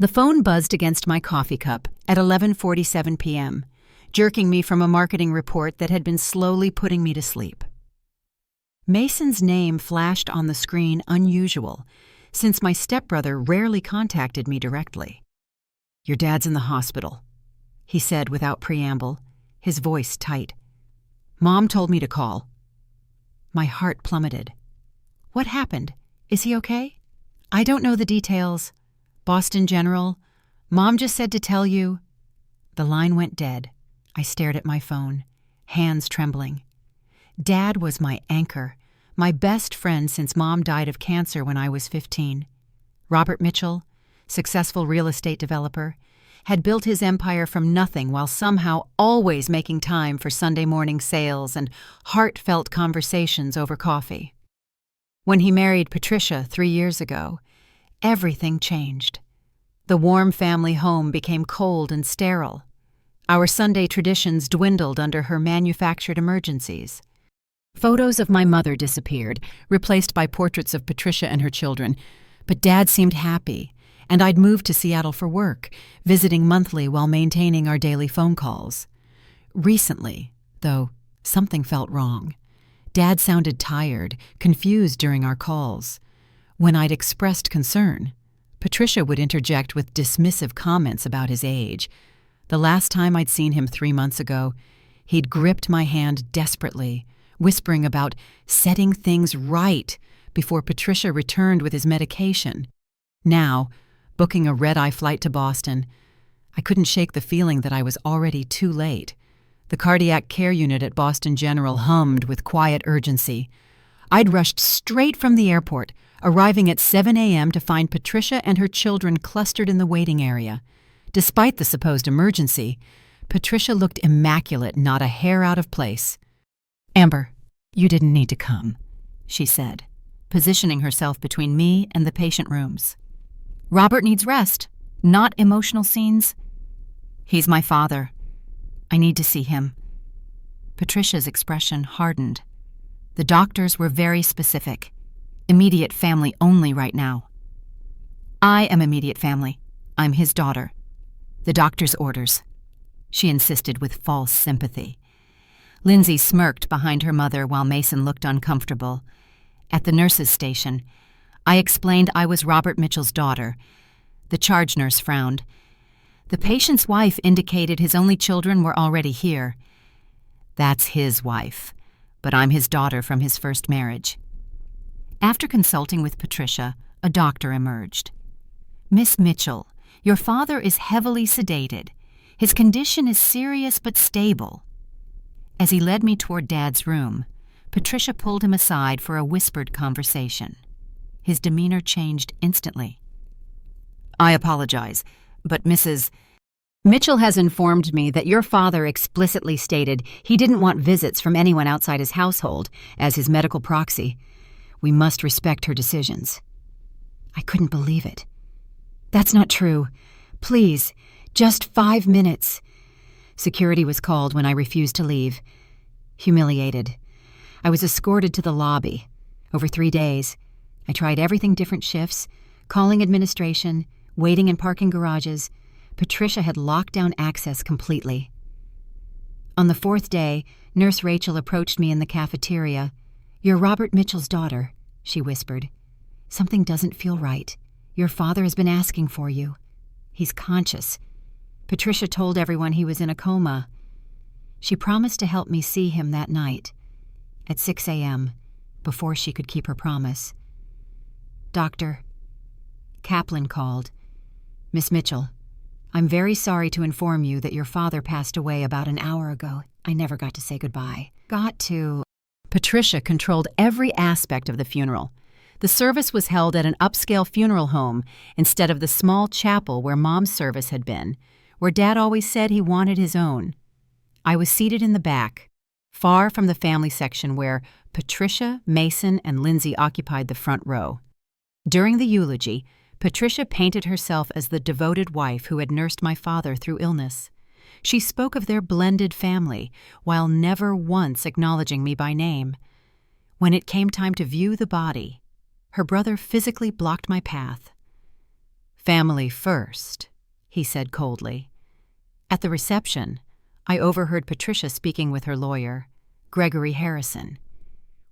The phone buzzed against my coffee cup at 11:47 p.m., jerking me from a marketing report that had been slowly putting me to sleep. Mason's name flashed on the screen unusual, since my stepbrother rarely contacted me directly. "Your dad's in the hospital," he said without preamble, his voice tight. "Mom told me to call." My heart plummeted. "What happened? Is he okay?" "I don't know the details. Boston General. Mom just said to tell you." The line went dead. I stared at my phone, hands trembling. Dad was my anchor, my best friend since Mom died of cancer when I was 15. Robert Mitchell, successful real estate developer, had built his empire from nothing while somehow always making time for Sunday morning sales and heartfelt conversations over coffee. When he married Patricia 3 years ago, everything changed. The warm family home became cold and sterile. Our Sunday traditions dwindled under her manufactured emergencies. Photos of my mother disappeared, replaced by portraits of Patricia and her children, but Dad seemed happy, and I'd moved to Seattle for work, visiting monthly while maintaining our daily phone calls. Recently, though, something felt wrong. Dad sounded tired, confused during our calls. When I'd expressed concern, Patricia would interject with dismissive comments about his age. The last time I'd seen him 3 months ago, he'd gripped my hand desperately, whispering about setting things right before Patricia returned with his medication. Now, booking a red-eye flight to Boston, I couldn't shake the feeling that I was already too late. The cardiac care unit at Boston General hummed with quiet urgency. I'd rushed straight from the airport, arriving at 7 a.m. to find Patricia and her children clustered in the waiting area. Despite the supposed emergency, Patricia looked immaculate, not a hair out of place. "Amber, you didn't need to come," she said, positioning herself between me and the patient rooms. "Robert needs rest, not emotional scenes. He's my father. I need to see him." Patricia's expression hardened. The doctors were very specific. Immediate family only right now. "I am immediate family. I'm his daughter." "The doctor's orders," she insisted with false sympathy. Lindsay smirked behind her mother while Mason looked uncomfortable. At the nurse's station, I explained I was Robert Mitchell's daughter. The charge nurse frowned. The patient's wife indicated his only children were already here. "That's his wife, but I'm his daughter from his first marriage." After consulting with Patricia, a doctor emerged. "Miss Mitchell, your father is heavily sedated. His condition is serious but stable." As he led me toward Dad's room, Patricia pulled him aside for a whispered conversation. His demeanor changed instantly. "I apologize, but Mrs. Mitchell has informed me that your father explicitly stated he didn't want visits from anyone outside his household as his medical proxy. We must respect her decisions." I couldn't believe it. "That's not true. Please, just 5 minutes." Security was called when I refused to leave. Humiliated, I was escorted to the lobby. Over 3 days, I tried everything different shifts, calling administration, waiting in parking garages. Patricia had locked down access completely. On the 4th day, Nurse Rachel approached me in the cafeteria. "You're Robert Mitchell's daughter," she whispered. "Something doesn't feel right. Your father has been asking for you. He's conscious. Patricia told everyone he was in a coma." She promised to help me see him that night, at 6 a.m., before she could keep her promise. "Doctor," Kaplan called. "Miss Mitchell, I'm very sorry to inform you that your father passed away about an hour ago. I never got to say goodbye." Patricia controlled every aspect of the funeral. The service was held at an upscale funeral home instead of the small chapel where Mom's service had been, where Dad always said he wanted his own. I was seated in the back, far from the family section where Patricia, Mason, and Lindsay occupied the front row. During the eulogy, Patricia painted herself as the devoted wife who had nursed my father through illness. She spoke of their blended family, while never once acknowledging me by name. When it came time to view the body, her brother physically blocked my path. "Family first," he said coldly. At the reception, I overheard Patricia speaking with her lawyer, Gregory Harrison.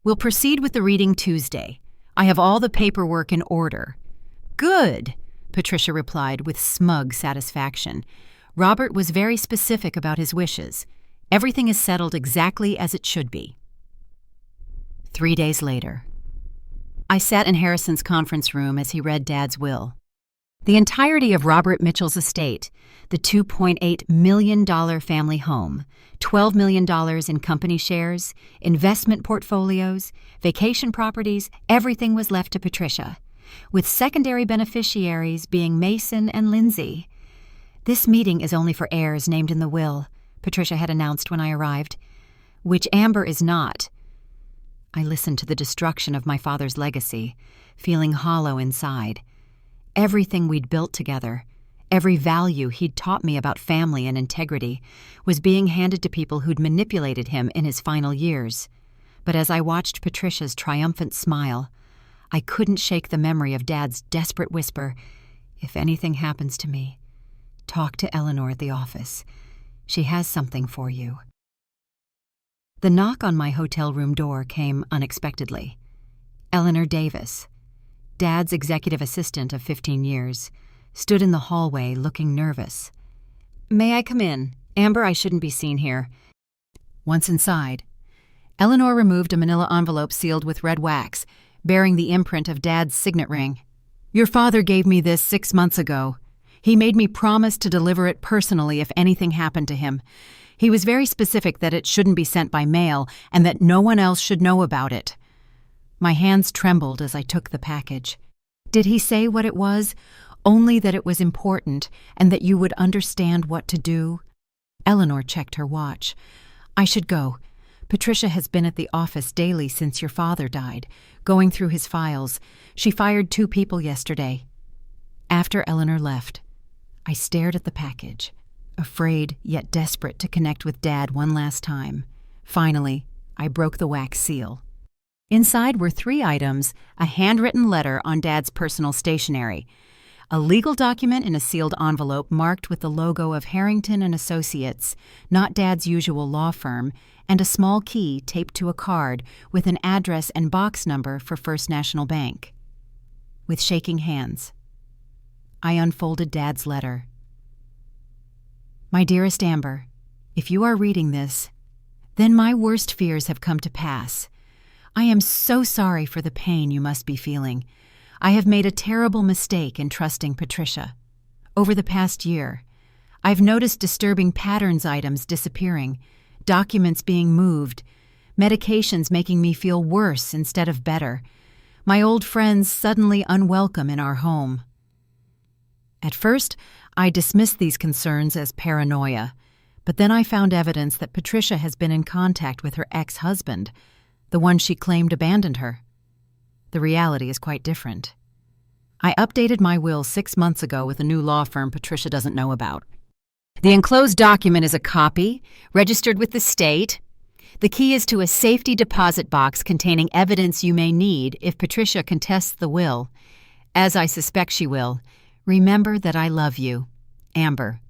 "We'll proceed with the reading Tuesday. I have all the paperwork in order." "Good," Patricia replied with smug satisfaction. "Robert was very specific about his wishes. Everything is settled exactly as it should be." 3 days later, I sat in Harrison's conference room as he read Dad's will. The entirety of Robert Mitchell's estate, the $2.8 million family home, $12 million in company shares, investment portfolios, vacation properties, everything was left to Patricia, with secondary beneficiaries being Mason and Lindsay. "This meeting is only for heirs named in the will," Patricia had announced when I arrived, "which Amber is not." I listened to the destruction of my father's legacy, feeling hollow inside. Everything we'd built together, every value he'd taught me about family and integrity, was being handed to people who'd manipulated him in his final years. But as I watched Patricia's triumphant smile, I couldn't shake the memory of Dad's desperate whisper, "If anything happens to me, talk to Eleanor at the office. She has something for you." The knock on my hotel room door came unexpectedly. Eleanor Davis, Dad's executive assistant of 15 years, stood in the hallway looking nervous. "May I come in? Amber, I shouldn't be seen here." Once inside, Eleanor removed a manila envelope sealed with red wax, bearing the imprint of Dad's signet ring. "Your father gave me this 6 months ago. He made me promise to deliver it personally if anything happened to him. He was very specific that it shouldn't be sent by mail and that no one else should know about it." My hands trembled as I took the package. "Did he say what it was? Only that it was important and that you would understand what to do?" Eleanor checked her watch. "I should go. Patricia has been at the office daily since your father died, going through his files. She fired 2 people yesterday." After Eleanor left, I stared at the package, afraid yet desperate to connect with Dad one last time. Finally, I broke the wax seal. Inside were 3 items: a handwritten letter on Dad's personal stationery, a legal document in a sealed envelope marked with the logo of Harrington and Associates, not Dad's usual law firm, and a small key taped to a card with an address and box number for First National Bank. With shaking hands, I unfolded Dad's letter. "My dearest Amber, if you are reading this, then my worst fears have come to pass. I am so sorry for the pain you must be feeling. I have made a terrible mistake in trusting Patricia. Over the past year, I've noticed disturbing patterns items disappearing, documents being moved, medications making me feel worse instead of better, my old friends suddenly unwelcome in our home." At first, I dismissed these concerns as paranoia, but then I found evidence that Patricia has been in contact with her ex-husband, the one she claimed abandoned her. The reality is quite different. I updated my will 6 months ago with a new law firm Patricia doesn't know about. The enclosed document is a copy, registered with the state. The key is to a safety deposit box containing evidence you may need if Patricia contests the will. As I suspect she will, remember that I love you, Amber.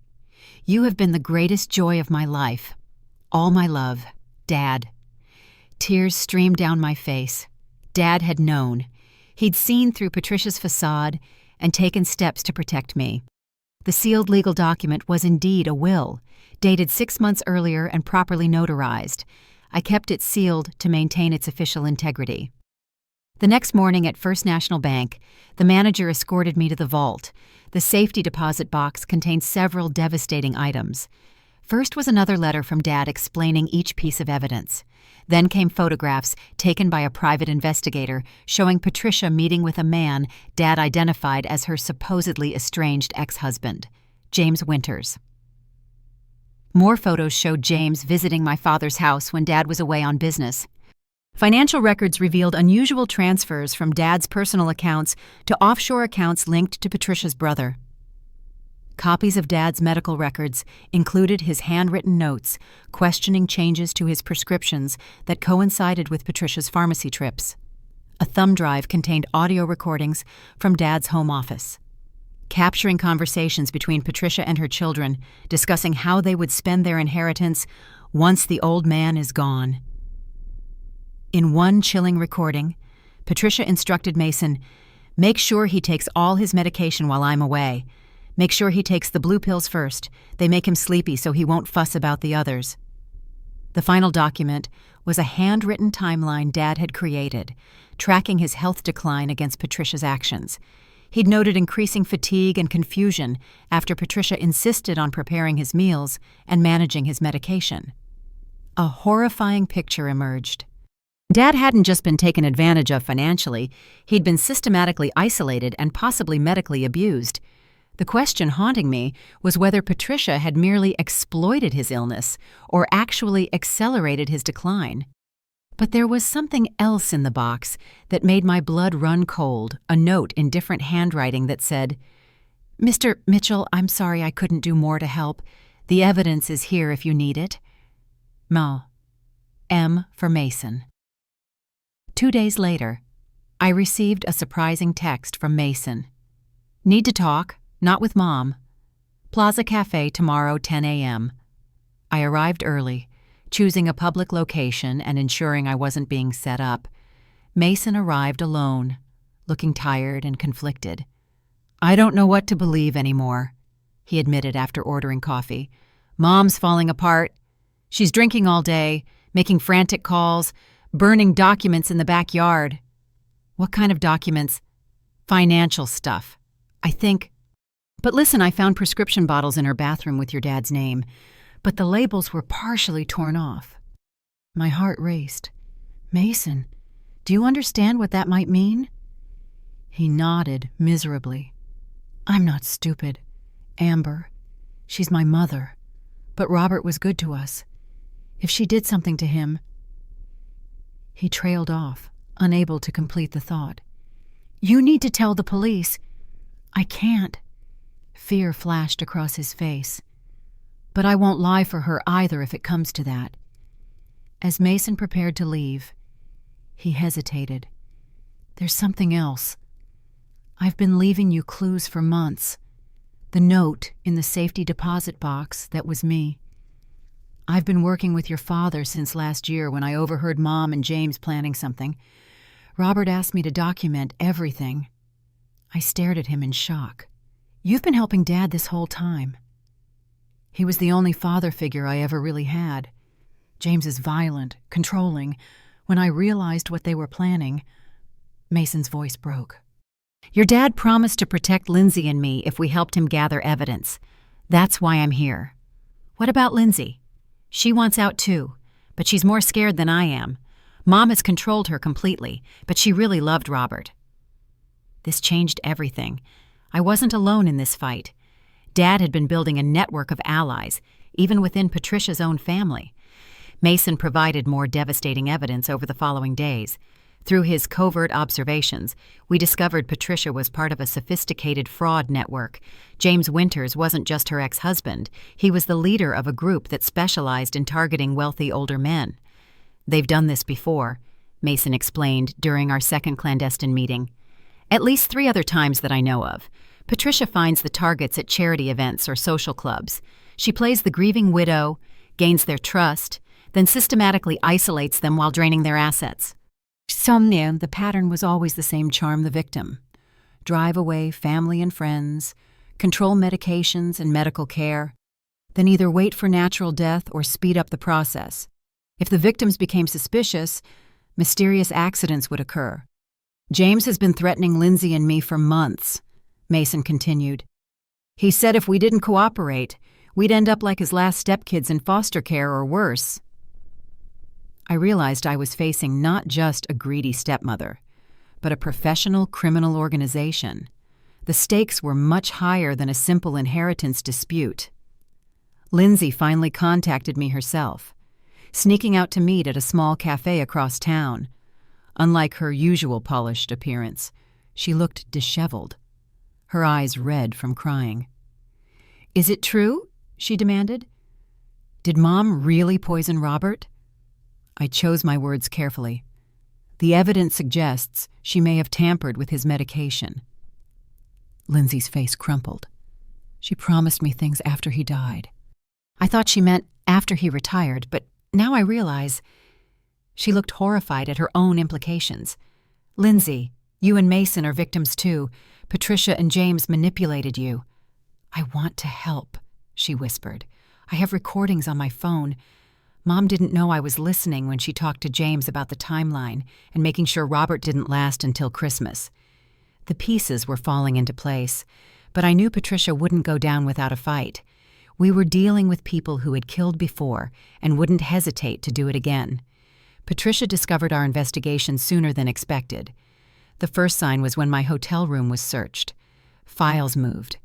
You have been the greatest joy of my life. All my love, Dad. Tears streamed down my face. Dad had known. He'd seen through Patricia's facade and taken steps to protect me. The sealed legal document was indeed a will, dated 6 months earlier and properly notarized. I kept it sealed to maintain its official integrity. The next morning at First National Bank, the manager escorted me to the vault. The safety deposit box contained several devastating items. First was another letter from Dad explaining each piece of evidence. Then came photographs taken by a private investigator showing Patricia meeting with a man Dad identified as her supposedly estranged ex-husband, James Winters. More photos showed James visiting my father's house when Dad was away on business. Financial records revealed unusual transfers from Dad's personal accounts to offshore accounts linked to Patricia's brother. Copies of Dad's medical records included his handwritten notes questioning changes to his prescriptions that coincided with Patricia's pharmacy trips. A thumb drive contained audio recordings from Dad's home office. capturing conversations between Patricia and her children, discussing how they would spend their inheritance once the old man is gone. In one chilling recording, Patricia instructed Mason, "Make sure he takes all his medication while I'm away. Make sure he takes the blue pills first. They make him sleepy so he won't fuss about the others." The final document was a handwritten timeline Dad had created, tracking his health decline against Patricia's actions. He'd noted increasing fatigue and confusion after Patricia insisted on preparing his meals and managing his medication. A horrifying picture emerged. Dad hadn't just been taken advantage of financially, he'd been systematically isolated and possibly medically abused. The question haunting me was whether Patricia had merely exploited his illness or actually accelerated his decline. But there was something else in the box that made my blood run cold, a note in different handwriting that said, "Mr. Mitchell, I'm sorry I couldn't do more to help. The evidence is here if you need it. Ma." M for Mason. 2 days later, I received a surprising text from Mason. "Need to talk, not with Mom. Plaza Cafe tomorrow 10 a.m. I arrived early, choosing a public location and ensuring I wasn't being set up. Mason arrived alone, looking tired and conflicted. "I don't know what to believe anymore," he admitted after ordering coffee. "Mom's falling apart. She's drinking all day, making frantic calls, burning documents in the backyard." "What kind of documents?" "Financial stuff. I think. But listen, I found prescription bottles in her bathroom with your dad's name, but the labels were partially torn off." My heart raced. "Mason, do you understand what that might mean?" He nodded miserably. "I'm not stupid. Amber. She's my mother. But Robert was good to us. If she did something to him—" He trailed off, unable to complete the thought. "You need to tell the police." "I can't." Fear flashed across his face. "But I won't lie for her either if it comes to that." As Mason prepared to leave, he hesitated. "There's something else. I've been leaving you clues for months. The note in the safety deposit box, that was me. I've been working with your father since last year when I overheard Mom and James planning something. Robert asked me to document everything." I stared at him in shock. "You've been helping Dad this whole time." "He was the only father figure I ever really had. James is violent, controlling. When I realized what they were planning—" Mason's voice broke. "Your dad promised to protect Lindsay and me if we helped him gather evidence. That's why I'm here. What about Lindsay? She wants out too, but she's more scared than I am. Mom has controlled her completely, but she really loved Robert." This changed everything. I wasn't alone in this fight. Dad had been building a network of allies, even within Patricia's own family. Mason provided more devastating evidence over the following days. Through his covert observations, we discovered Patricia was part of a sophisticated fraud network. James Winters wasn't just her ex-husband. He was the leader of a group that specialized in targeting wealthy older men. "They've done this before," Mason explained during our second clandestine meeting. "At least 3 other times that I know of. Patricia finds the targets at charity events or social clubs. She plays the grieving widow, gains their trust, then systematically isolates them while draining their assets. The pattern was always the same: charm the victim, drive away family and friends, control medications and medical care, then either wait for natural death or speed up the process. If the victims became suspicious, mysterious accidents would occur. James has been threatening Lindsay and me for months," Mason continued. "He said if we didn't cooperate, we'd end up like his last stepkids in foster care or worse." I realized I was facing not just a greedy stepmother, but a professional criminal organization. The stakes were much higher than a simple inheritance dispute. Lindsay finally contacted me herself, sneaking out to meet at a small cafe across town. Unlike her usual polished appearance, she looked disheveled, her eyes red from crying. "Is it true?" she demanded. "Did Mom really poison Robert?" I chose my words carefully. "The evidence suggests she may have tampered with his medication." Lindsay's face crumpled. She promised me things after he died. I thought she meant after he retired, but now I realize she looked horrified at her own implications. Lindsay, you and Mason are victims too. Patricia and James manipulated you. I want to help, she whispered. I have recordings on my phone. Mom didn't know I was listening when she talked to James about the timeline and making sure Robert didn't last until Christmas. The pieces were falling into place, but I knew Patricia wouldn't go down without a fight. We were dealing with people who had killed before and wouldn't hesitate to do it again. Patricia discovered our investigation sooner than expected. The first sign was when my hotel room was searched. Files moved.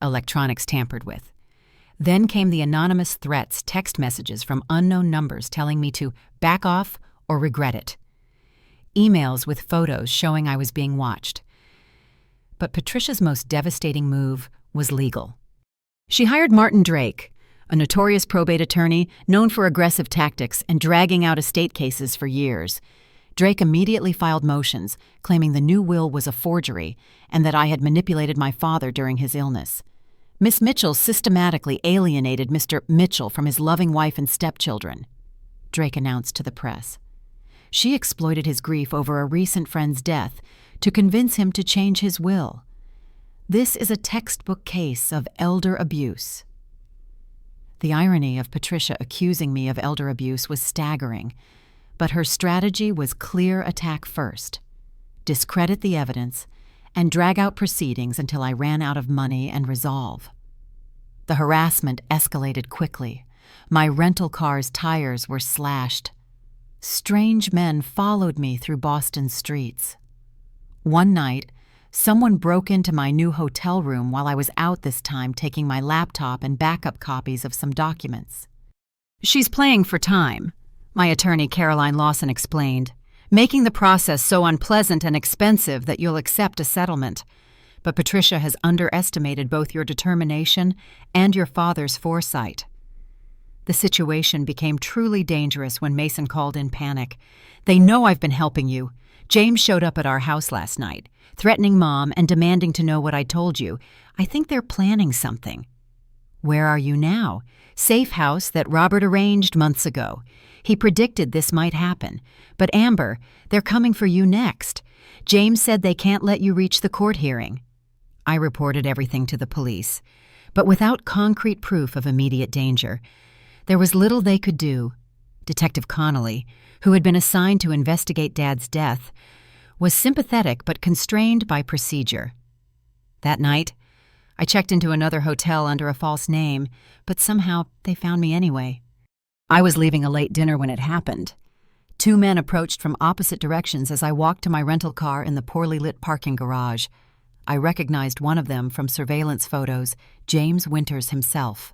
Electronics tampered with. Then came the anonymous threats, text messages from unknown numbers telling me to back off or regret it. Emails with photos showing I was being watched. But Patricia's most devastating move was legal. She hired Martin Drake, a notorious probate attorney known for aggressive tactics and dragging out estate cases for years. Drake immediately filed motions, claiming the new will was a forgery and that I had manipulated my father during his illness. Miss Mitchell systematically alienated Mr. Mitchell from his loving wife and stepchildren, Drake announced to the press. She exploited his grief over a recent friend's death to convince him to change his will. This is a textbook case of elder abuse. The irony of Patricia accusing me of elder abuse was staggering, but her strategy was clear attack first, discredit the evidence, and drag out proceedings until I ran out of money and resolve. The harassment escalated quickly. My rental car's tires were slashed. Strange men followed me through Boston streets. One night, someone broke into my new hotel room while I was out this time taking my laptop and backup copies of some documents. She's playing for time, my attorney Caroline Lawson explained, making the process so unpleasant and expensive that you'll accept a settlement. But Patricia has underestimated both your determination and your father's foresight. The situation became truly dangerous when Mason called in panic. They know I've been helping you. James showed up at our house last night, threatening Mom and demanding to know what I told you. I think they're planning something. Where are you now? Safe house that Robert arranged months ago. He predicted this might happen. But Amber, they're coming for you next. James said they can't let you reach the court hearing. I reported everything to the police, but without concrete proof of immediate danger. There was little they could do. Detective Connolly, who had been assigned to investigate Dad's death, was sympathetic but constrained by procedure. That night, I checked into another hotel under a false name, but somehow they found me anyway. I was leaving a late dinner when it happened. Two men approached from opposite directions as I walked to my rental car in the poorly lit parking garage. I recognized one of them from surveillance photos, James Winters himself.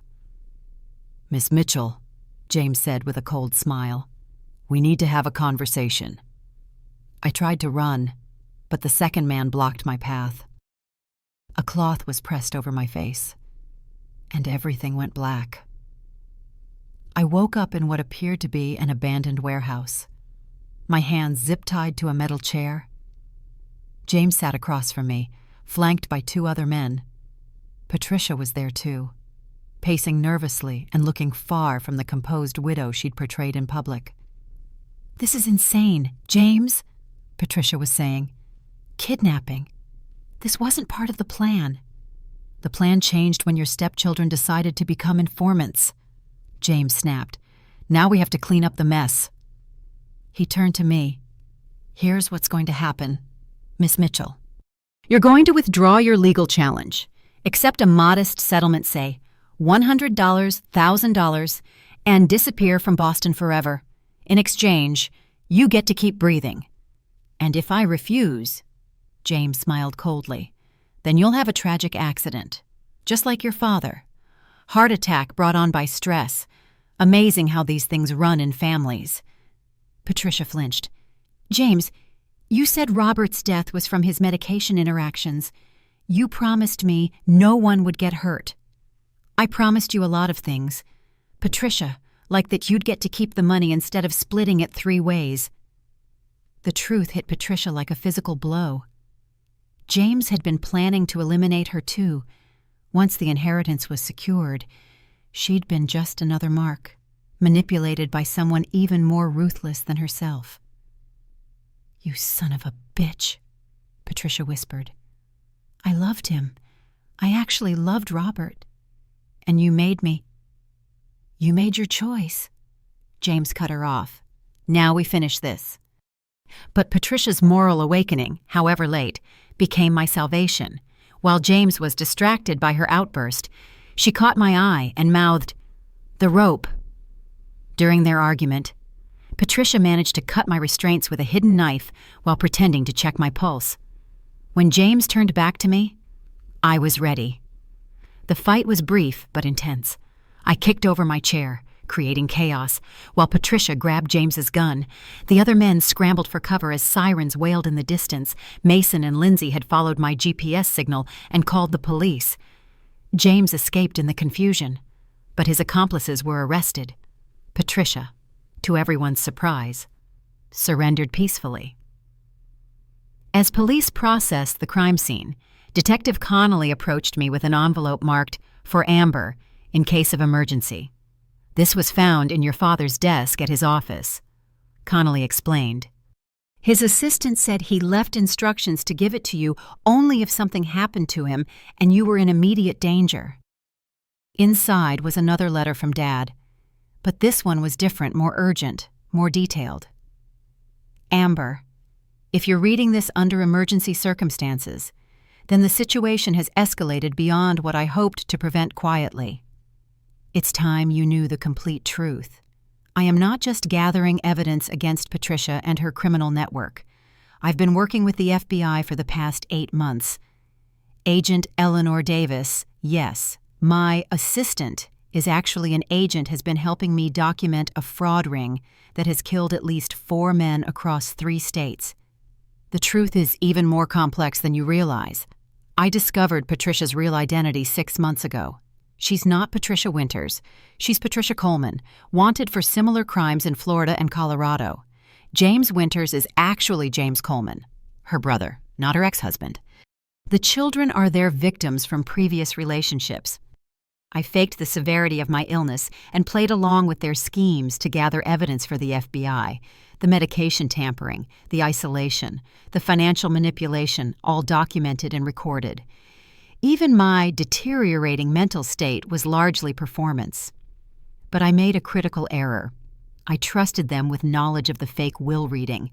"Miss Mitchell," James said with a cold smile, "we need to have a conversation." I tried to run, but the second man blocked my path. A cloth was pressed over my face, and everything went black. I woke up in what appeared to be an abandoned warehouse, my hands zip-tied to a metal chair. James sat across from me, flanked by two other men. Patricia was there too, pacing nervously and looking far from the composed widow she'd portrayed in public. "This is insane, James," Patricia was saying. "Kidnapping. This wasn't part of the plan." "The plan changed when your stepchildren decided to become informants," James snapped. "Now we have to clean up the mess." He turned to me. "Here's what's going to happen, Miss Mitchell. You're going to withdraw your legal challenge. Accept a modest settlement, say $100, $1,000, and disappear from Boston forever. In exchange, you get to keep breathing. And if I refuse," James smiled coldly, "then you'll have a tragic accident, just like your father. Heart attack brought on by stress. Amazing how these things run in families." Patricia flinched. "James, you said Robert's death was from his medication interactions. You promised me no one would get hurt." "I promised you a lot of things, Patricia, like that you'd get to keep the money instead of splitting it 3 ways. The truth hit Patricia like a physical blow. James had been planning to eliminate her too. Once the inheritance was secured, she'd been just another mark, manipulated by someone even more ruthless than herself. "You son of a bitch," Patricia whispered. "I loved him. I actually loved Robert. And you made me." "You made your choice." James cut her off. "Now we finish this." But Patricia's moral awakening, however late, became my salvation. While James was distracted by her outburst, she caught my eye and mouthed, "The rope." During their argument, Patricia managed to cut my restraints with a hidden knife while pretending to check my pulse. When James turned back to me, I was ready. The fight was brief but intense. I kicked over my chair, creating chaos, while Patricia grabbed James's gun. The other men scrambled for cover as sirens wailed in the distance. Mason and Lindsay had followed my GPS signal and called the police. James escaped in the confusion, but his accomplices were arrested. Patricia, to everyone's surprise, surrendered peacefully. As police processed the crime scene, Detective Connolly approached me with an envelope marked, "For Amber, in case of emergency. This was found in your father's desk at his office," Connolly explained. "His assistant said he left instructions to give it to you only if something happened to him and you were in immediate danger." Inside was another letter from Dad, but this one was different, more urgent, more detailed. "Amber, if you're reading this under emergency circumstances, then the situation has escalated beyond what I hoped to prevent quietly. It's time you knew the complete truth. I am not just gathering evidence against Patricia and her criminal network. I've been working with the FBI for the past 8 months. Agent Eleanor Davis, yes, my assistant, is actually an agent, has been helping me document a fraud ring that has killed at least 4 men across 3 states. The truth is even more complex than you realize. I discovered Patricia's real identity 6 months ago. She's not Patricia Winters. She's Patricia Coleman, wanted for similar crimes in Florida and Colorado. James Winters is actually James Coleman, her brother, not her ex-husband. The children are their victims from previous relationships. I faked the severity of my illness and played along with their schemes to gather evidence for the FBI. The medication tampering, the isolation, the financial manipulation, all documented and recorded. Even my deteriorating mental state was largely performance. But I made a critical error. I trusted them with knowledge of the fake will reading,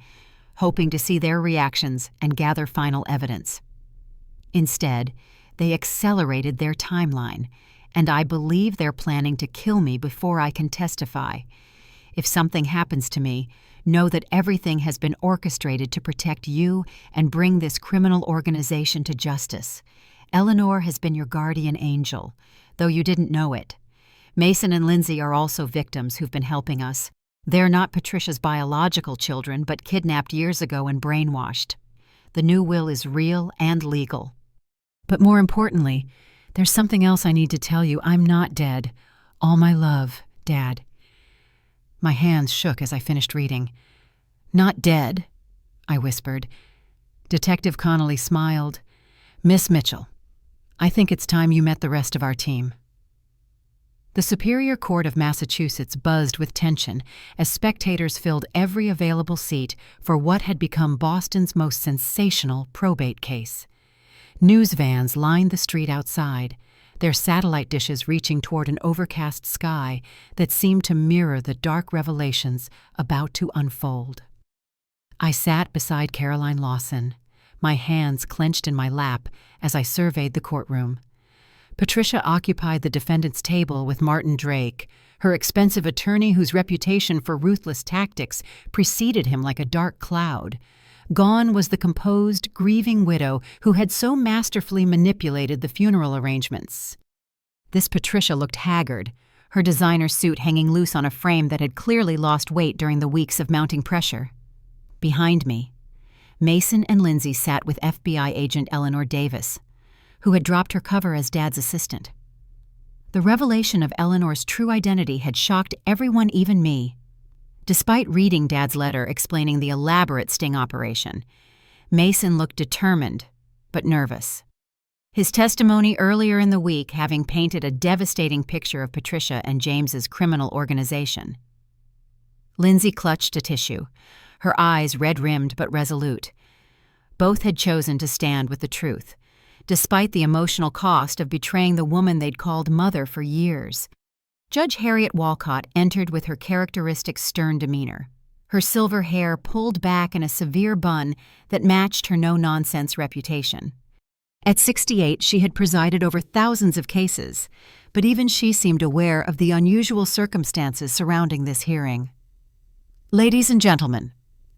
hoping to see their reactions and gather final evidence. Instead, they accelerated their timeline, and I believe they're planning to kill me before I can testify. If something happens to me, know that everything has been orchestrated to protect you and bring this criminal organization to justice. Eleanor has been your guardian angel, though you didn't know it. Mason and Lindsay are also victims who've been helping us. They're not Patricia's biological children, but kidnapped years ago and brainwashed. The new will is real and legal. But more importantly, there's something else I need to tell you. I'm not dead. All my love, Dad. My hands shook as I finished reading. "Not dead," I whispered. Detective Connolly smiled. "Miss Mitchell, I think it's time you met the rest of our team." The Superior Court of Massachusetts buzzed with tension as spectators filled every available seat for what had become Boston's most sensational probate case. News vans lined the street outside, their satellite dishes reaching toward an overcast sky that seemed to mirror the dark revelations about to unfold. I sat beside Caroline Lawson, my hands clenched in my lap as I surveyed the courtroom. Patricia occupied the defendant's table with Martin Drake, her expensive attorney whose reputation for ruthless tactics preceded him like a dark cloud. Gone was the composed, grieving widow who had so masterfully manipulated the funeral arrangements. This Patricia looked haggard, her designer suit hanging loose on a frame that had clearly lost weight during the weeks of mounting pressure. Behind me, Mason and Lindsay sat with FBI agent Eleanor Davis, who had dropped her cover as Dad's assistant. The revelation of Eleanor's true identity had shocked everyone, even me. Despite reading Dad's letter explaining the elaborate sting operation, Mason looked determined, but nervous. His testimony earlier in the week having painted a devastating picture of Patricia and James's criminal organization. Lindsay clutched a tissue, her eyes red-rimmed but resolute. Both had chosen to stand with the truth, despite the emotional cost of betraying the woman they'd called mother for years. Judge Harriet Walcott entered with her characteristic stern demeanor, her silver hair pulled back in a severe bun that matched her no-nonsense reputation. At 68, she had presided over thousands of cases, but even she seemed aware of the unusual circumstances surrounding this hearing. "Ladies and gentlemen,"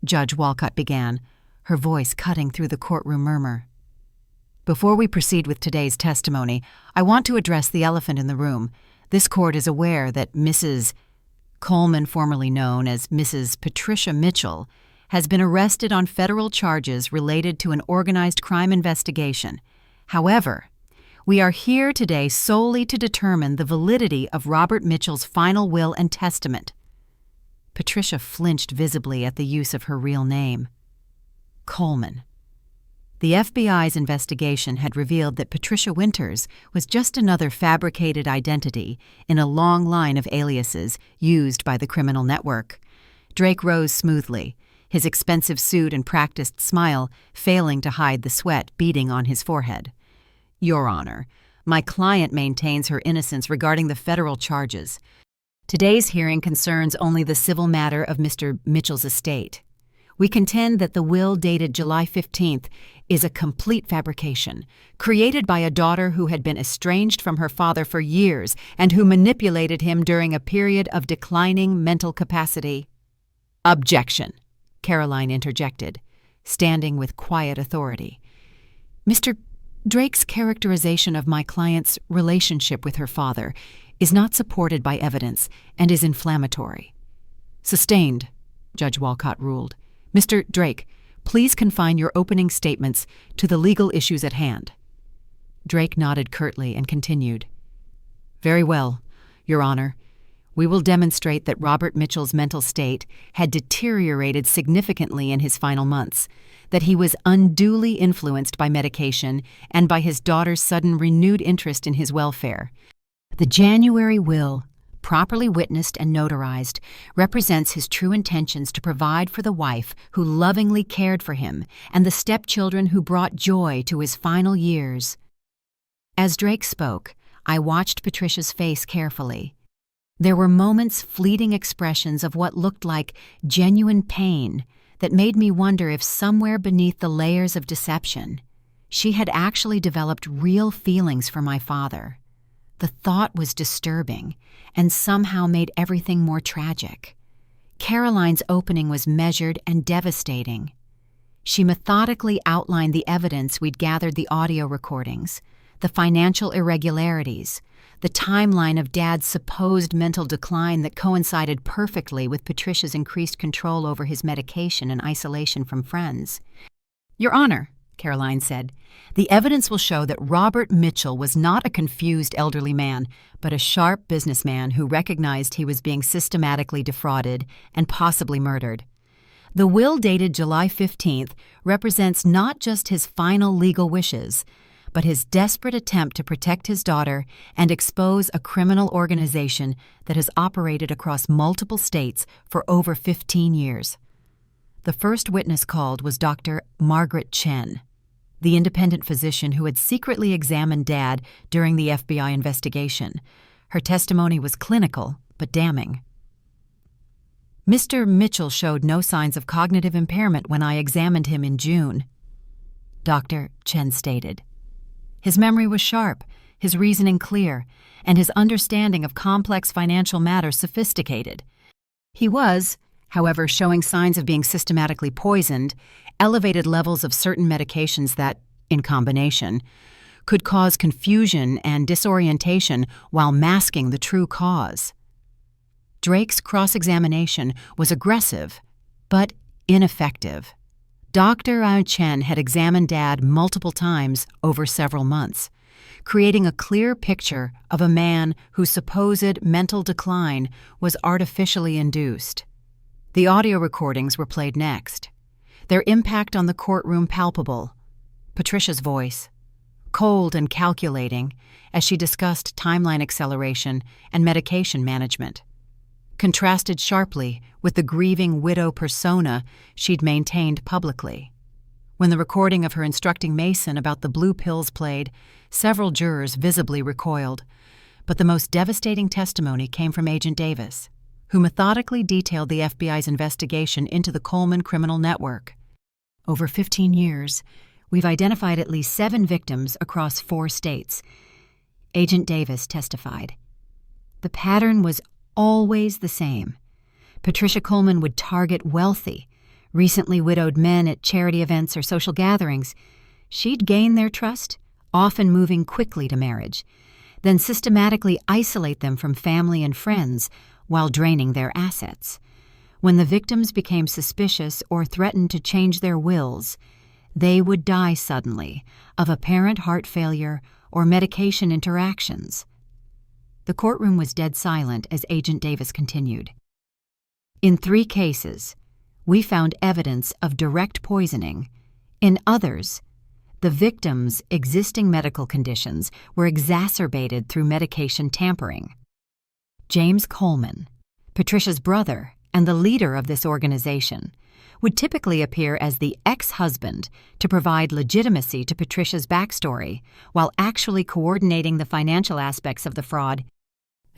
Judge Walcott began, her voice cutting through the courtroom murmur. "Before we proceed with today's testimony, I want to address the elephant in the room. This court is aware that Mrs. Coleman, formerly known as Mrs. Patricia Mitchell, has been arrested on federal charges related to an organized crime investigation. However, we are here today solely to determine the validity of Robert Mitchell's final will and testament." Patricia flinched visibly at the use of her real name. Coleman. The FBI's investigation had revealed that Patricia Winters was just another fabricated identity in a long line of aliases used by the criminal network. Drake rose smoothly, his expensive suit and practiced smile failing to hide the sweat beading on his forehead. "Your Honor, my client maintains her innocence regarding the federal charges. Today's hearing concerns only the civil matter of Mr. Mitchell's estate. We contend that the will dated July 15th is a complete fabrication, created by a daughter who had been estranged from her father for years and who manipulated him during a period of declining mental capacity." "Objection," Caroline interjected, standing with quiet authority. "Mr. Drake's characterization of my client's relationship with her father is not supported by evidence and is inflammatory." "Sustained," Judge Walcott ruled. "Mr. Drake, please confine your opening statements to the legal issues at hand." Drake nodded curtly and continued. "Very well, Your Honor. We will demonstrate that Robert Mitchell's mental state had deteriorated significantly in his final months, that he was unduly influenced by medication and by his daughter's sudden renewed interest in his welfare. The January will, properly witnessed and notarized, represents his true intentions to provide for the wife who lovingly cared for him and the stepchildren who brought joy to his final years." As Drake spoke, I watched Patricia's face carefully. There were moments, fleeting expressions of what looked like genuine pain that made me wonder if somewhere beneath the layers of deception, she had actually developed real feelings for my father. The thought was disturbing and somehow made everything more tragic. Caroline's opening was measured and devastating. She methodically outlined the evidence we'd gathered, the audio recordings, the financial irregularities, the timeline of Dad's supposed mental decline that coincided perfectly with Patricia's increased control over his medication and isolation from friends. "Your Honor," Caroline said, "the evidence will show that Robert Mitchell was not a confused elderly man, but a sharp businessman who recognized he was being systematically defrauded and possibly murdered. The will dated July 15th represents not just his final legal wishes, but his desperate attempt to protect his daughter and expose a criminal organization that has operated across multiple states for over 15 years. The first witness called was Dr. Margaret Chen, the independent physician who had secretly examined Dad during the FBI investigation. Her testimony was clinical, but damning. "Mr. Mitchell showed no signs of cognitive impairment when I examined him in June," Dr. Chen stated. "His memory was sharp, his reasoning clear, and his understanding of complex financial matters sophisticated. He was, however, showing signs of being systematically poisoned, elevated levels of certain medications that, in combination, could cause confusion and disorientation while masking the true cause." Drake's cross-examination was aggressive, but ineffective. Dr. Chen had examined Dad multiple times over several months, creating a clear picture of a man whose supposed mental decline was artificially induced. The audio recordings were played next, their impact on the courtroom palpable. Patricia's voice, cold and calculating, as she discussed timeline acceleration and medication management, contrasted sharply with the grieving widow persona she'd maintained publicly. When the recording of her instructing Mason about the blue pills played, several jurors visibly recoiled, but the most devastating testimony came from Agent Davis, who methodically detailed the FBI's investigation into the Coleman criminal network. Over 15 years, we've identified at least 7 victims across 4 states. Agent Davis testified. The pattern was always the same. Patricia Coleman would target wealthy, recently widowed men at charity events or social gatherings. She'd gain their trust, often moving quickly to marriage, then systematically isolate them from family and friends while draining their assets. When the victims became suspicious or threatened to change their wills, they would die suddenly of apparent heart failure or medication interactions. The courtroom was dead silent as Agent Davis continued. In 3 cases, we found evidence of direct poisoning. In others, the victims' existing medical conditions were exacerbated through medication tampering. James Coleman, Patricia's brother and the leader of this organization, would typically appear as the ex-husband to provide legitimacy to Patricia's backstory while actually coordinating the financial aspects of the fraud.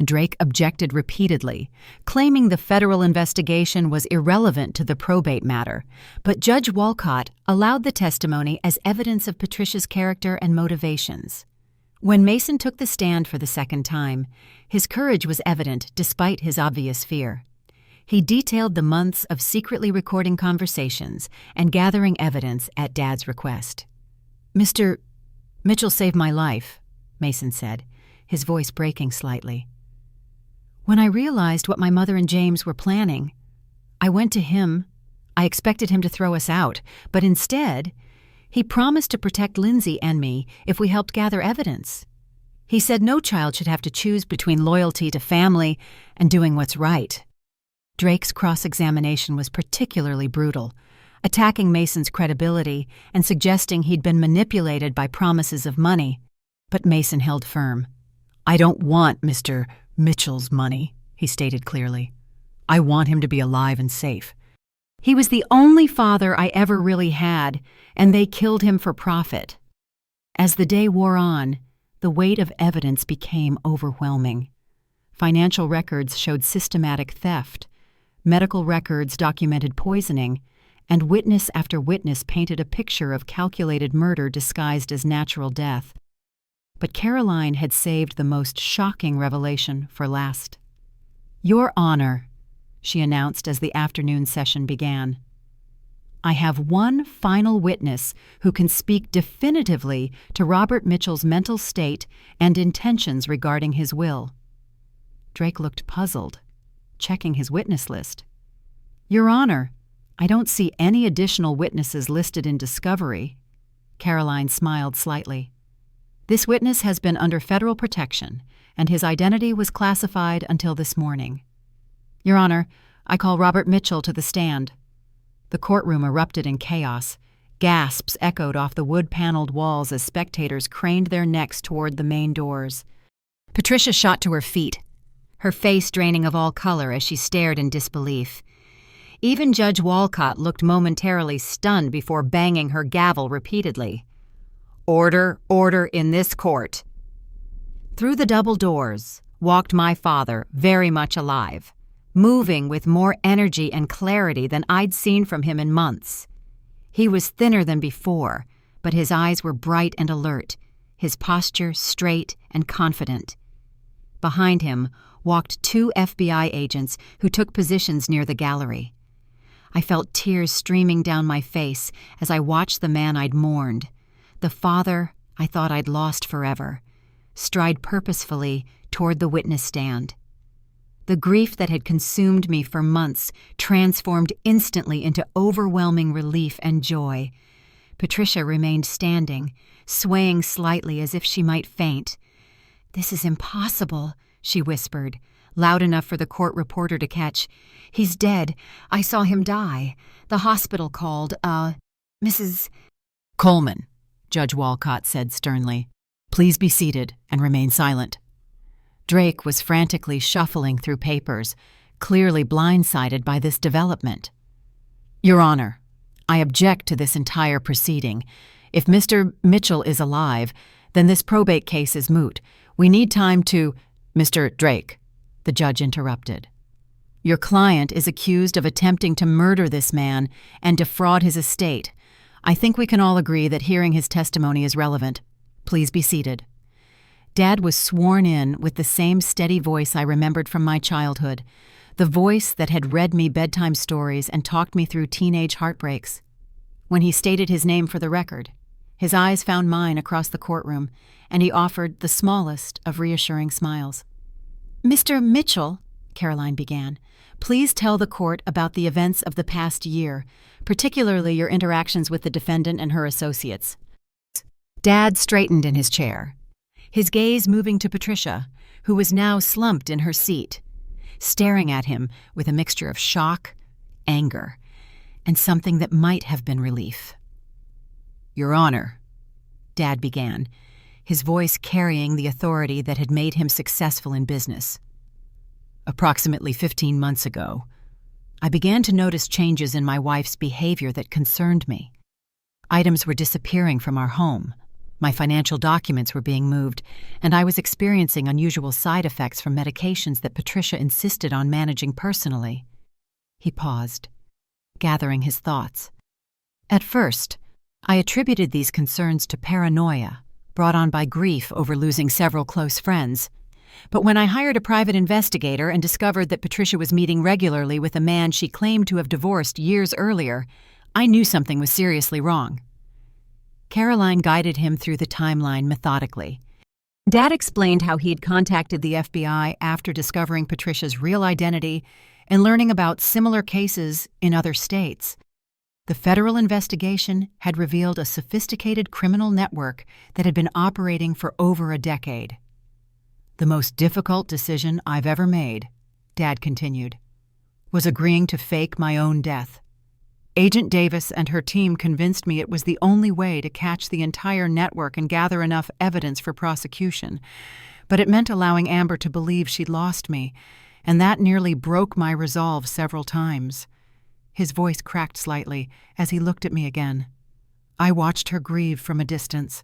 Drake objected repeatedly, claiming the federal investigation was irrelevant to the probate matter, but Judge Walcott allowed the testimony as evidence of Patricia's character and motivations. When Mason took the stand for the second time, his courage was evident despite his obvious fear. He detailed the months of secretly recording conversations and gathering evidence at Dad's request. "Mr. Mitchell saved my life," Mason said, his voice breaking slightly. "When I realized what my mother and James were planning, I went to him. I expected him to throw us out, but instead, he promised to protect Lindsay and me if we helped gather evidence. He said no child should have to choose between loyalty to family and doing what's right." Drake's cross-examination was particularly brutal, attacking Mason's credibility and suggesting he'd been manipulated by promises of money. But Mason held firm. "I don't want Mr. Mitchell's money," he stated clearly. "I want him to be alive and safe. He was the only father I ever really had, and they killed him for profit." As the day wore on, the weight of evidence became overwhelming. Financial records showed systematic theft. Medical records documented poisoning, and witness after witness painted a picture of calculated murder disguised as natural death. But Caroline had saved the most shocking revelation for last. "Your Honor," she announced as the afternoon session began, "I have one final witness who can speak definitively to Robert Mitchell's mental state and intentions regarding his will." Drake looked puzzled, checking his witness list. "Your Honor, I don't see any additional witnesses listed in discovery." Caroline smiled slightly. "This witness has been under federal protection, and his identity was classified until this morning. Your Honor, I call Robert Mitchell to the stand." The courtroom erupted in chaos. Gasps echoed off the wood-paneled walls as spectators craned their necks toward the main doors. Patricia shot to her feet, her face draining of all color as she stared in disbelief. Even Judge Walcott looked momentarily stunned before banging her gavel repeatedly. "Order, order in this court." Through the double doors walked my father, very much alive, moving with more energy and clarity than I'd seen from him in months. He was thinner than before, but his eyes were bright and alert, his posture straight and confident. Behind him walked 2 FBI agents who took positions near the gallery. I felt tears streaming down my face as I watched the man I'd mourned, the father I thought I'd lost forever, stride purposefully toward the witness stand. The grief that had consumed me for months transformed instantly into overwhelming relief and joy. Patricia remained standing, swaying slightly as if she might faint. "This is impossible," she whispered, loud enough for the court reporter to catch. "He's dead. I saw him die. The hospital called, Mrs. Coleman," Judge Walcott said sternly. "Please be seated and remain silent." Drake was frantically shuffling through papers, clearly blindsided by this development. "Your Honor, I object to this entire proceeding. If Mr. Mitchell is alive, then this probate case is moot. We need time to—" "Mr. Drake," the judge interrupted. "Your client is accused of attempting to murder this man and defraud his estate. I think we can all agree that hearing his testimony is relevant. Please be seated." Dad was sworn in with the same steady voice I remembered from my childhood, the voice that had read me bedtime stories and talked me through teenage heartbreaks. When he stated his name for the record, his eyes found mine across the courtroom, and he offered the smallest of reassuring smiles. "Mr. Mitchell," Caroline began, "please tell the court about the events of the past year, particularly your interactions with the defendant and her associates." Dad straightened in his chair, his gaze moving to Patricia, who was now slumped in her seat, staring at him with a mixture of shock, anger, and something that might have been relief. "Your Honor," Dad began, his voice carrying the authority that had made him successful in business. "Approximately 15 months ago, I began to notice changes in my wife's behavior that concerned me. Items were disappearing from our home, my financial documents were being moved, and I was experiencing unusual side effects from medications that Patricia insisted on managing personally." He paused, gathering his thoughts. "At first, I attributed these concerns to paranoia, brought on by grief over losing several close friends. But when I hired a private investigator and discovered that Patricia was meeting regularly with a man she claimed to have divorced years earlier, I knew something was seriously wrong." Caroline guided him through the timeline methodically. Dad explained how he'd contacted the FBI after discovering Patricia's real identity and learning about similar cases in other states. The federal investigation had revealed a sophisticated criminal network that had been operating for over a decade. "The most difficult decision I've ever made," Dad continued, "was agreeing to fake my own death. Agent Davis and her team convinced me it was the only way to catch the entire network and gather enough evidence for prosecution. But it meant allowing Amber to believe she'd lost me, and that nearly broke my resolve several times." His voice cracked slightly as he looked at me again. "I watched her grieve from a distance.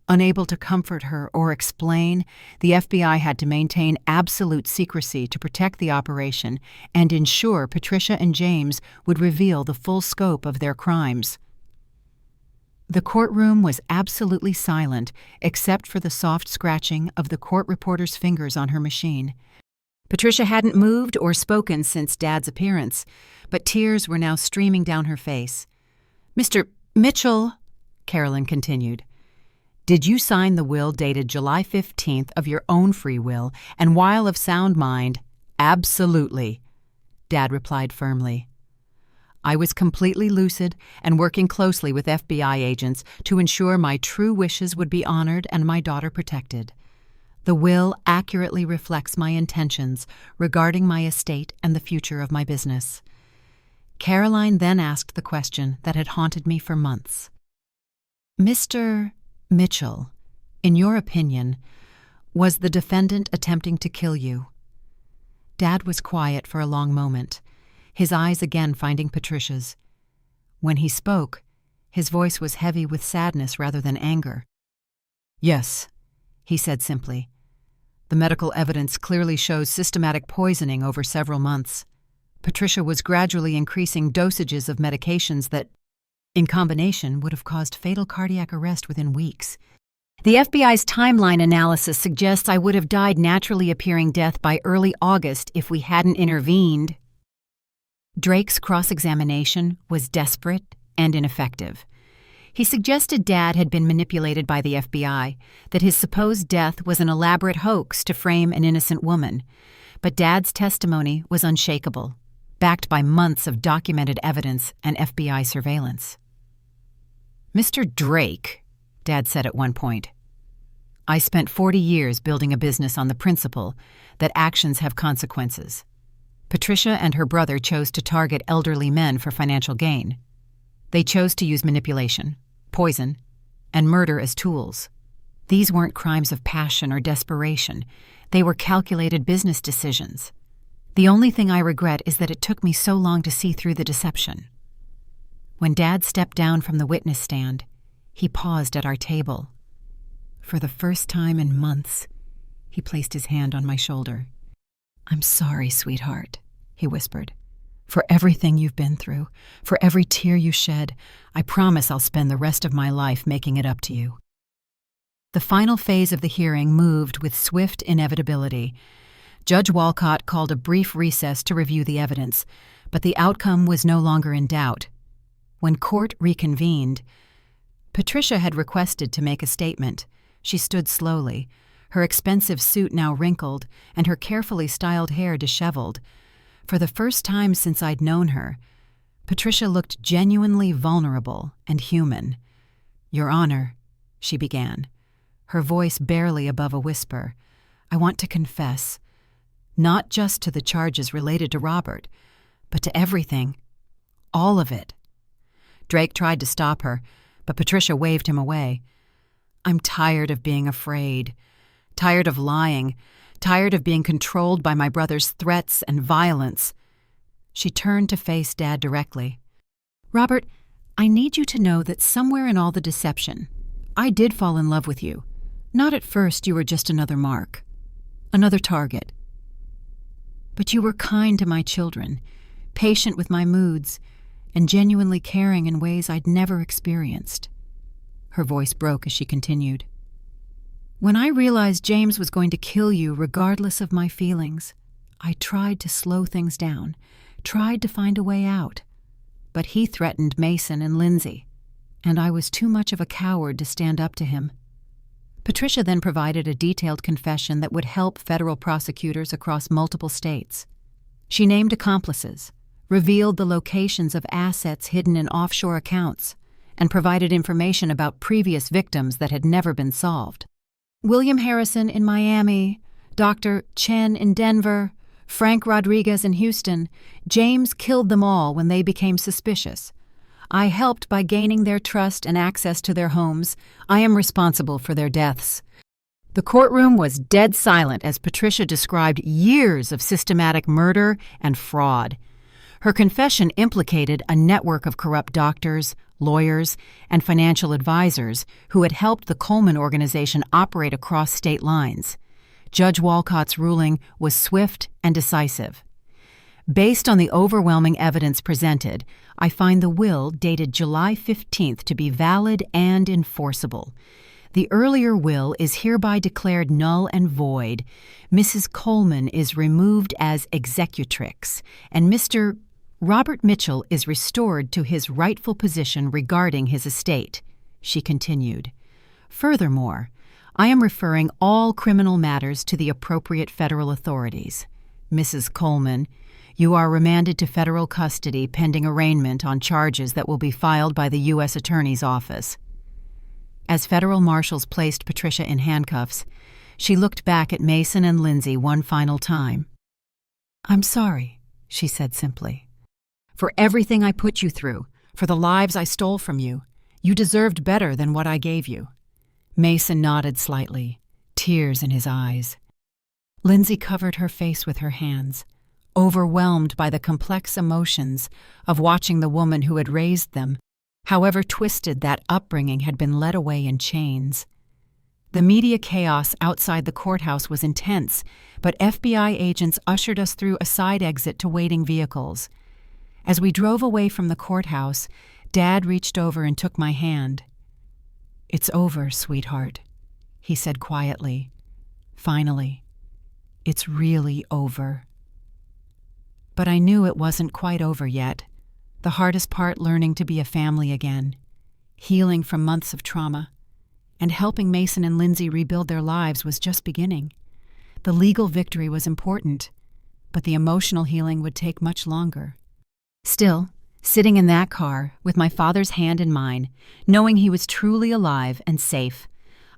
Unable to comfort her or explain, the FBI had to maintain absolute secrecy to protect the operation and ensure Patricia and James would reveal the full scope of their crimes." The courtroom was absolutely silent except for the soft scratching of the court reporter's fingers on her machine. Patricia hadn't moved or spoken since Dad's appearance, but tears were now streaming down her face. "Mr. Mitchell," Carolyn continued, "did you sign the will dated July 15th of your own free will and while of sound mind?" "Absolutely," Dad replied firmly. "I was completely lucid and working closely with FBI agents to ensure my true wishes would be honored and my daughter protected. The will accurately reflects my intentions regarding my estate and the future of my business." Caroline then asked the question that had haunted me for months. "Mr. Mitchell, in your opinion, was the defendant attempting to kill you?" Dad was quiet for a long moment, his eyes again finding Patricia's. When he spoke, his voice was heavy with sadness rather than anger. "Yes," he said simply. "The medical evidence clearly shows systematic poisoning over several months. Patricia was gradually increasing dosages of medications that, in combination, would have caused fatal cardiac arrest within weeks. The FBI's timeline analysis suggests I would have died naturally appearing death by early August if we hadn't intervened." Drake's cross-examination was desperate and ineffective. He suggested Dad had been manipulated by the FBI, that his supposed death was an elaborate hoax to frame an innocent woman. But Dad's testimony was unshakable, backed by months of documented evidence and FBI surveillance. "Mr. Drake," Dad said at one point, "I spent 40 years building a business on the principle that actions have consequences. Patricia and her brother chose to target elderly men for financial gain. They chose to use manipulation, poison, and murder as tools. These weren't crimes of passion or desperation. They were calculated business decisions. The only thing I regret is that it took me so long to see through the deception. When Dad stepped down from the witness stand, he paused at our table. For the first time in months, he placed his hand on my shoulder. "I'm sorry, sweetheart," he whispered. "For everything you've been through, for every tear you shed, I promise I'll spend the rest of my life making it up to you." The final phase of the hearing moved with swift inevitability. Judge Walcott called a brief recess to review the evidence, but the outcome was no longer in doubt. When court reconvened, Patricia had requested to make a statement. She stood slowly, her expensive suit now wrinkled and her carefully styled hair disheveled. For the first time since I'd known her, Patricia looked genuinely vulnerable and human. "Your Honor," she began, her voice barely above a whisper, "I want to confess, not just to the charges related to Robert, but to everything, all of it." Drake tried to stop her, but Patricia waved him away. "I'm tired of being afraid, tired of lying, tired of being controlled by my brother's threats and violence." She turned to face Dad directly. "Robert, I need you to know that somewhere in all the deception, I did fall in love with you. Not at first, you were just another mark, another target. But you were kind to my children, patient with my moods, and genuinely caring in ways I'd never experienced." Her voice broke as she continued. "When I realized James was going to kill you regardless of my feelings, I tried to slow things down, tried to find a way out. But he threatened Mason and Lindsay, and I was too much of a coward to stand up to him." Patricia then provided a detailed confession that would help federal prosecutors across multiple states. She named accomplices, revealed the locations of assets hidden in offshore accounts, and provided information about previous victims that had never been solved. William Harrison in Miami, Dr. Chen in Denver, Frank Rodriguez in Houston. James killed them all when they became suspicious. I helped by gaining their trust and access to their homes. I am responsible for their deaths. The courtroom was dead silent as Patricia described years of systematic murder and fraud. Her confession implicated a network of corrupt doctors, lawyers, and financial advisors who had helped the Coleman organization operate across state lines. Judge Walcott's ruling was swift and decisive. Based on the overwhelming evidence presented, I find the will dated July 15th to be valid and enforceable. The earlier will is hereby declared null and void. Mrs. Coleman is removed as executrix, and Mr. Robert Mitchell is restored to his rightful position regarding his estate, she continued. Furthermore, I am referring all criminal matters to the appropriate federal authorities. Mrs. Coleman, you are remanded to federal custody pending arraignment on charges that will be filed by the U.S. Attorney's Office. As federal marshals placed Patricia in handcuffs, she looked back at Mason and Lindsay one final time. "I'm sorry," she said simply. "For everything I put you through, for the lives I stole from you. You deserved better than what I gave you." Mason nodded slightly, tears in his eyes. Lindsay covered her face with her hands, overwhelmed by the complex emotions of watching the woman who had raised them, however twisted that upbringing, had been led away in chains. The media chaos outside the courthouse was intense, but FBI agents ushered us through a side exit to waiting vehicles. As we drove away from the courthouse, Dad reached over and took my hand. "It's over, sweetheart," he said quietly. "Finally, it's really over." But I knew it wasn't quite over yet. The hardest part, learning to be a family again, healing from months of trauma, and helping Mason and Lindsay rebuild their lives, was just beginning. The legal victory was important, but the emotional healing would take much longer. Still, sitting in that car, with my father's hand in mine, knowing he was truly alive and safe,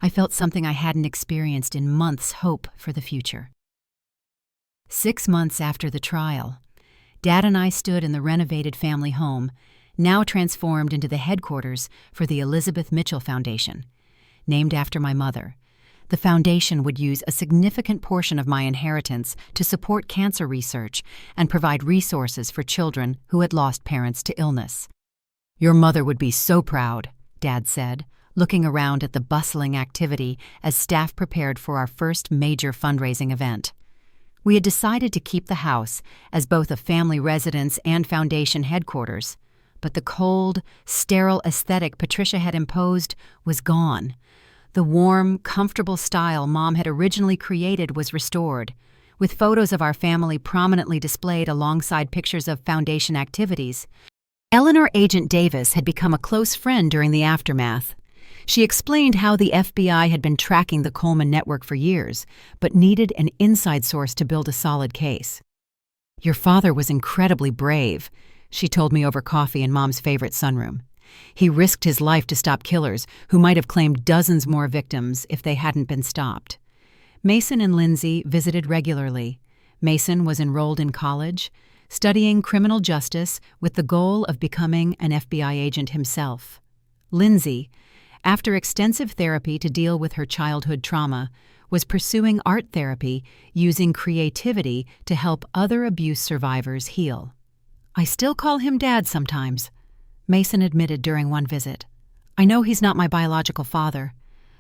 I felt something I hadn't experienced in months: hope for the future. 6 months after the trial, Dad and I stood in the renovated family home, now transformed into the headquarters for the Elizabeth Mitchell Foundation. Named after my mother, the foundation would use a significant portion of my inheritance to support cancer research and provide resources for children who had lost parents to illness. "Your mother would be so proud," Dad said, looking around at the bustling activity as staff prepared for our first major fundraising event. We had decided to keep the house as both a family residence and foundation headquarters, but the cold, sterile aesthetic Patricia had imposed was gone. The warm, comfortable style Mom had originally created was restored, with photos of our family prominently displayed alongside pictures of foundation activities. Eleanor Agent Davis had become a close friend during the aftermath. She explained how the FBI had been tracking the Coleman network for years, but needed an inside source to build a solid case. "Your father was incredibly brave," she told me over coffee in Mom's favorite sunroom. "He risked his life to stop killers who might have claimed dozens more victims if they hadn't been stopped." Mason and Lindsay visited regularly. Mason was enrolled in college, studying criminal justice with the goal of becoming an FBI agent himself. Lindsay, after extensive therapy to deal with her childhood trauma, was pursuing art therapy using creativity to help other abuse survivors heal. "I still call him Dad sometimes," Mason admitted during one visit. "I know he's not my biological father,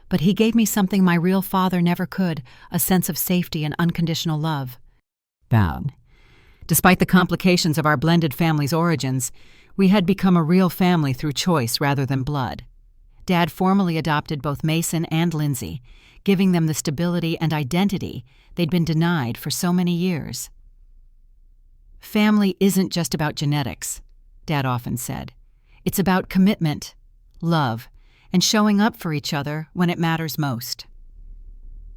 but he gave me something my real father never could, a sense of safety and unconditional love." Bowed. Despite the complications of our blended family's origins, we had become a real family through choice rather than blood. Dad formally adopted both Mason and Lindsay, giving them the stability and identity they'd been denied for so many years. "Family isn't just about genetics," Dad often said. "It's about commitment, love, and showing up for each other when it matters most."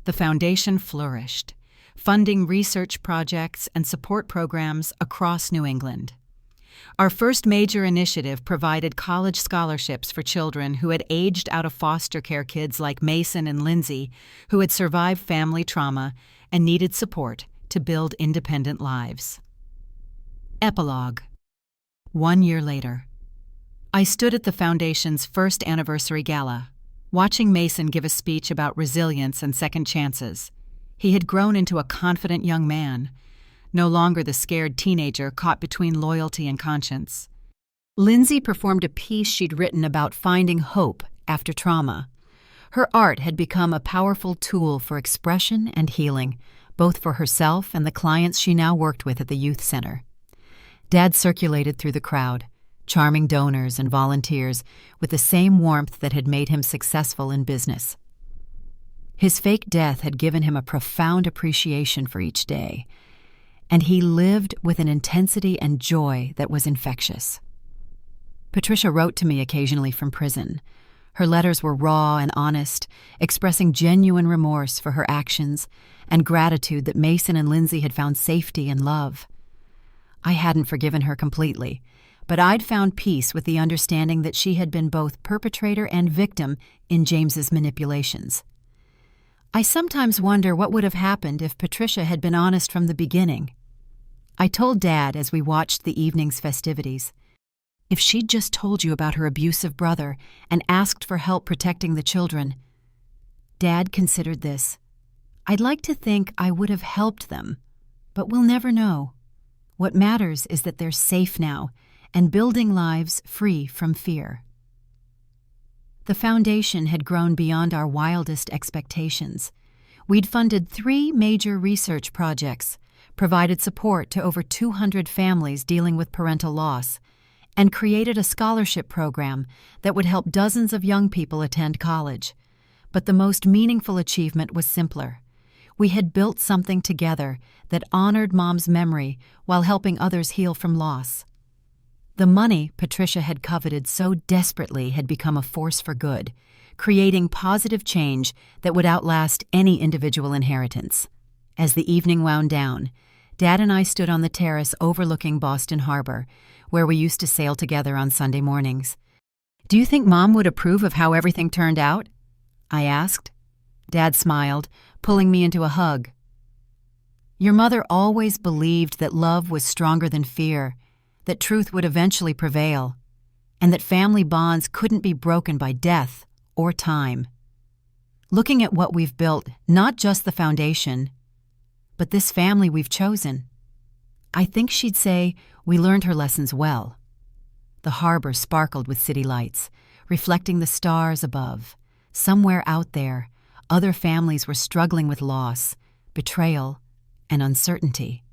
The foundation flourished, funding research projects and support programs across New England. Our first major initiative provided college scholarships for children who had aged out of foster care kids like Mason and Lindsay, who had survived family trauma and needed support to build independent lives. Epilogue. 1 year later. I stood at the Foundation's first anniversary gala, watching Mason give a speech about resilience and second chances. He had grown into a confident young man, no longer the scared teenager caught between loyalty and conscience. Lindsay performed a piece she'd written about finding hope after trauma. Her art had become a powerful tool for expression and healing, both for herself and the clients she now worked with at the youth center. Dad circulated through the crowd, charming donors and volunteers with the same warmth that had made him successful in business. His fake death had given him a profound appreciation for each day, and he lived with an intensity and joy that was infectious. Patricia wrote to me occasionally from prison. Her letters were raw and honest, expressing genuine remorse for her actions and gratitude that Mason and Lindsay had found safety and love. I hadn't forgiven her completely, but I'd found peace with the understanding that she had been both perpetrator and victim in James's manipulations. I sometimes wonder what would have happened if Patricia had been honest from the beginning. I told Dad as we watched the evening's festivities, "If she'd just told you about her abusive brother and asked for help protecting the children." Dad considered this. "I'd like to think I would have helped them, but we'll never know. What matters is that they're safe now and building lives free from fear." The foundation had grown beyond our wildest expectations. We'd funded 3 major research projects, provided support to over 200 families dealing with parental loss, and created a scholarship program that would help dozens of young people attend college. But the most meaningful achievement was simpler. We had built something together that honored Mom's memory while helping others heal from loss. The money Patricia had coveted so desperately had become a force for good, creating positive change that would outlast any individual inheritance. As the evening wound down, Dad and I stood on the terrace overlooking Boston Harbor, where we used to sail together on Sunday mornings. "Do you think Mom would approve of how everything turned out?" I asked. Dad smiled, pulling me into a hug. "Your mother always believed that love was stronger than fear, that truth would eventually prevail." and that family bonds couldn't be broken by death or time. Looking at what we've built, not just the foundation, but this family we've chosen, I think she'd say we learned her lessons well. The harbor sparkled with city lights, reflecting the stars above. Somewhere out there, other families were struggling with loss, betrayal, and uncertainty.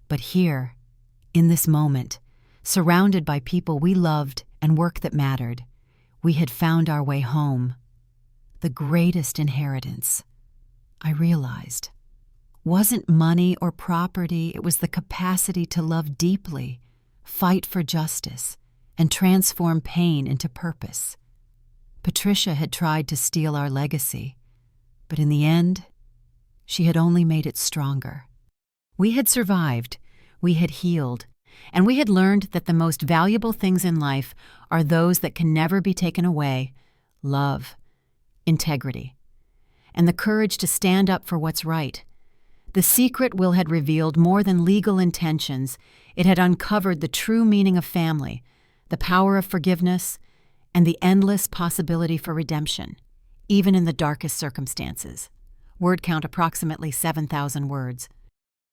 But here, in this moment, surrounded by people we loved and work that mattered, we had found our way home. The greatest inheritance, I realized, wasn't money or property. It was the capacity to love deeply, fight for justice, and transform pain into purpose. Patricia had tried to steal our legacy, but in the end, she had only made it stronger. We had survived, we had healed, and we had learned that the most valuable things in life are those that can never be taken away: love, integrity, and the courage to stand up for what's right. The secret Will had revealed more than legal intentions. It had uncovered the true meaning of family, the power of forgiveness, and the endless possibility for redemption, even in the darkest circumstances. Word count approximately 7,000 words.